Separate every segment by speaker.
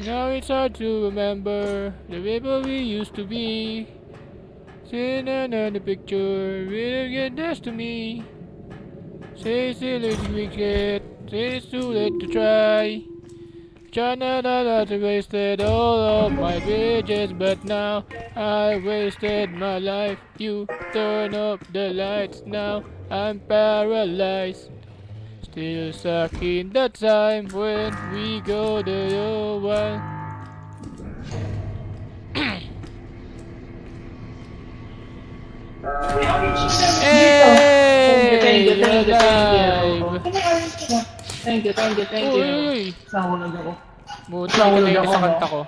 Speaker 1: Now it's hard to remember the people we used to be. Sitting in the picture, really get next to me. Say it's too late to forget, say it's too late to try. Tryna not to wasted all of my bridges, but now I wasted my life. You turn up the lights, now I'm paralyzed. Still stuck in the time when we go to the one. Hey! You're alive!
Speaker 2: Thank you.
Speaker 1: Uy, uy, uy!
Speaker 2: Nahulog ako.
Speaker 1: Buti ka na sa kanta ko.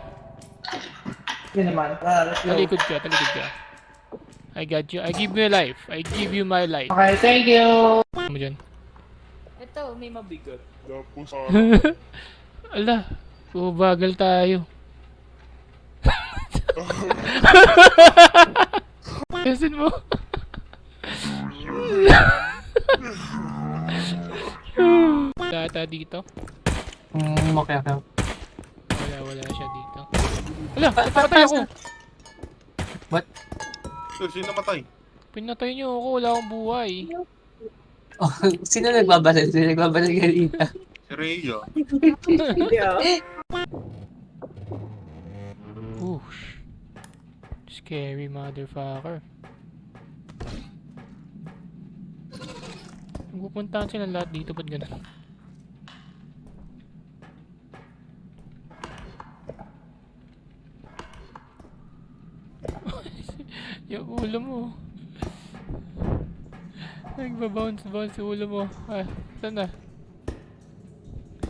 Speaker 2: Yun naman. Let's go.
Speaker 1: Talikod ka, talikod ka. I got you. I give you life. I give you my life.
Speaker 2: Okay, thank you.
Speaker 1: Ano mo dyan?
Speaker 3: Ito, may mabigat.
Speaker 1: Ala, bagal tayo. Yasin mo. Data dito.
Speaker 2: Okay.
Speaker 1: Wala siya dito. Ala, patay ako.
Speaker 2: What?
Speaker 4: Sino namatay?
Speaker 1: Pinatay niyo ako, wala akong buhay.
Speaker 5: Oh, sino nagbabalal? Sino nagbabalal kanina?
Speaker 4: Si Rhea.
Speaker 1: Whoosh. Scary motherfucker. Pupuntahan sila lahat dito, ba't ganun? Yung ulo mo. Nagbabounce sa ulo mo. Ah, saan na?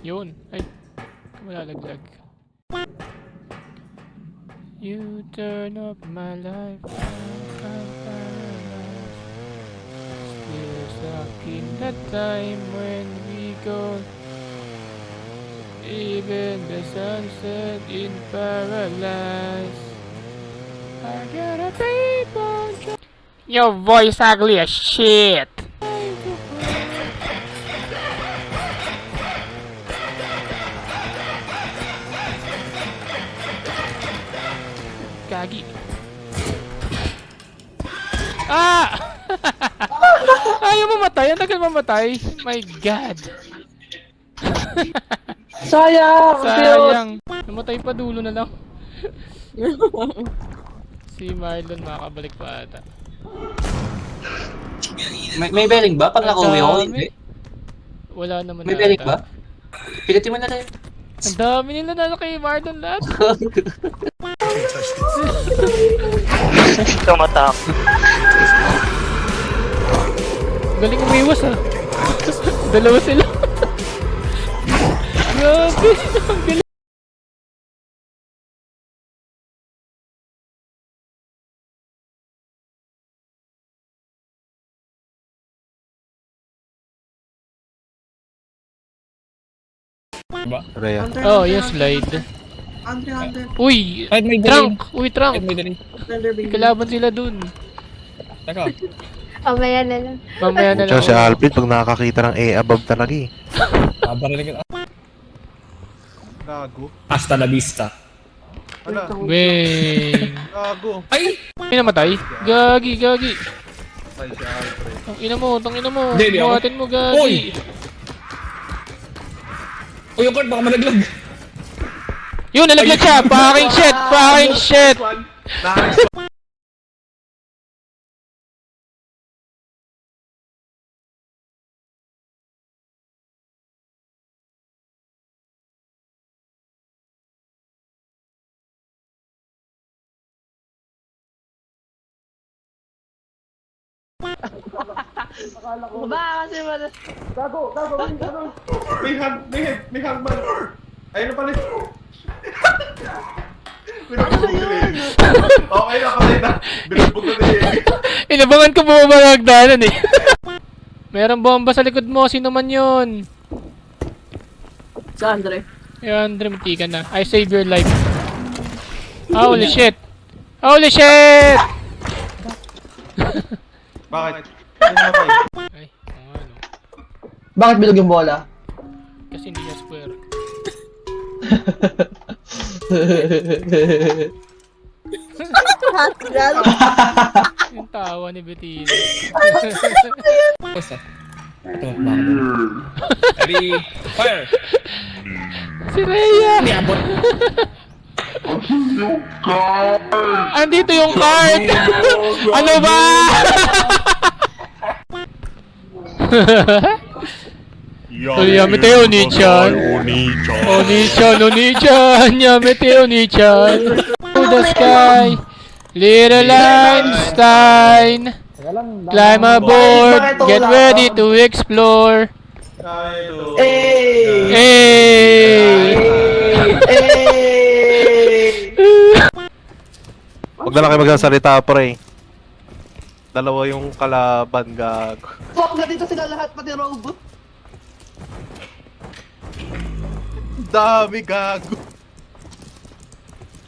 Speaker 1: Yun. Ay, malalaglag. You turn up my life. I'm paralyzed. Still stuck in that time when we go. Even the sunset in paradise. I got a paper. Your voice ugly as shit. Gagi. Ah! Ayaw mamatay. Ang tagal mamatay. My God.
Speaker 2: Sayang!
Speaker 1: Sayang. Namatay pa dulo na lang. Si Marlon makakabalik pa ata.
Speaker 5: May bearing ba? Pag nakuwi ako, hindi.
Speaker 1: Wala naman
Speaker 5: May
Speaker 1: ata.
Speaker 5: bearing ba? Pinutin mo na lang.
Speaker 1: Ang dami nila na kay Marlon lahat.
Speaker 3: Tumatak.
Speaker 1: Galing umiwas ah. Dalawa sila. Grabe. Ang galing.
Speaker 4: Rhea.
Speaker 1: Oh, yung slide.
Speaker 2: Andre.
Speaker 1: Uy!
Speaker 6: Kahit may
Speaker 1: Trunk! Uy, trunk!
Speaker 6: May dali.
Speaker 1: Kalaban sila dun.
Speaker 6: Teka.
Speaker 7: Mamaya na lang.
Speaker 1: Mamaya na lang.
Speaker 4: Tsaka si Alvin pag nakakakita ng A above talaga eh.
Speaker 6: Barinig ka.
Speaker 4: Gago.
Speaker 6: Hasta la vista.
Speaker 4: Wala.
Speaker 1: Weng!
Speaker 4: Gago.
Speaker 6: Ay!
Speaker 1: May namatay? Gagi!
Speaker 4: Patay si Alfred.
Speaker 1: Tang ina mo.
Speaker 6: Hindi, ako.
Speaker 1: Buhatin mo, gagi.
Speaker 6: Uy! Uy, yung card baka malaglag.
Speaker 1: Yun, nalaglag siya! Fucking shit! Fucking shit!
Speaker 4: Nice.
Speaker 2: Ba, kasi wala.
Speaker 4: Gago. May hangman. Ayun na pala. Ano ba yun? Okay na, patay na. Binugbog na niya.
Speaker 1: Inabangan ko bumaba ng hagdanan eh. Merong bomba sa likod mo. Sino man yun?
Speaker 2: Sa Andre.
Speaker 1: Yan, Andre, matikan na. I save your life. Holy shit! Holy shit!
Speaker 4: Bakit? Ano namatay?
Speaker 1: Ay, ano.
Speaker 2: Bakit bilog yung bola?
Speaker 1: Kasi hindi niya square. Yung tawa ni Bettina.
Speaker 6: Basta. Ito, bakit? Ready, fire!
Speaker 1: Si Rhea!
Speaker 6: Hindi abot.
Speaker 1: Andito yung card! Ano ba? Yamete Oni-chan. Oni-chan, Yamete Oni-chan. To the sky, little Einstein. Climb aboard, get ready to explore.
Speaker 2: Eh!
Speaker 1: Hey!
Speaker 4: Huwag na lang kayo magsasalita, pre. Dalawa yung kalaban, gago.
Speaker 2: Fuck na dito sila lahat, pati robot.
Speaker 4: Dami, gago.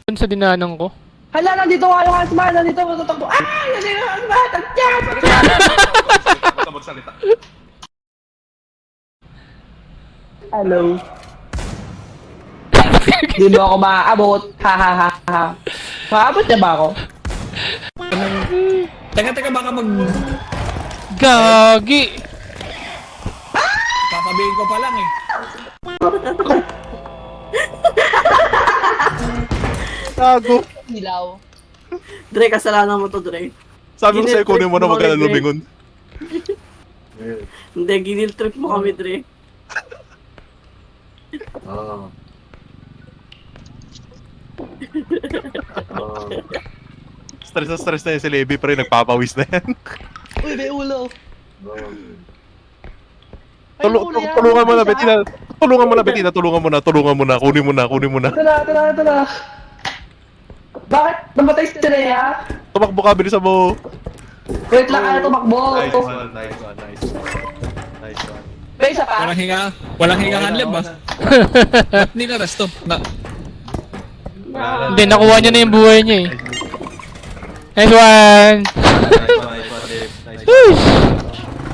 Speaker 1: Dun sa dinanang ko.
Speaker 2: Hala, nandito nga yung husband, nandito matutakbo. Ah! Nandito yung husband! Tagyan!
Speaker 4: Magsalita.
Speaker 2: Hello. Di mo ako maaabot. Ha ha ha ha. Maabot niya ba ako?
Speaker 6: Teka, baka
Speaker 1: Gagi!
Speaker 6: papabihin ko pa lang eh.
Speaker 4: Gago.
Speaker 2: Hilaw. Dre, kasalanan mo to, Dre.
Speaker 4: Sabi ko sa'yo, kunin mo na, wag ka na lumingon.
Speaker 2: Hindi, ginil trip mo kami, Dre.
Speaker 4: Stress na stress na yun si Levi, pre. Nagpapawis na yan.
Speaker 2: Uy, may ulo.
Speaker 4: Tulungan mo na, Bettina. Tulungan mo na, Bettina. Tulungan mo na. Kunin mo na.
Speaker 2: Ito na. Bakit? Namatay si Rhea?
Speaker 4: Tumakbo ka, bilisan mo.
Speaker 2: Wait lang, ano tumakbo?
Speaker 4: Nice one.
Speaker 2: May isa pa?
Speaker 6: Walang hinga hanlib ba? Ba't nilaras to?
Speaker 1: Hindi, nakuha niya na yung buhay niya eh. Nice one!
Speaker 4: Nice one.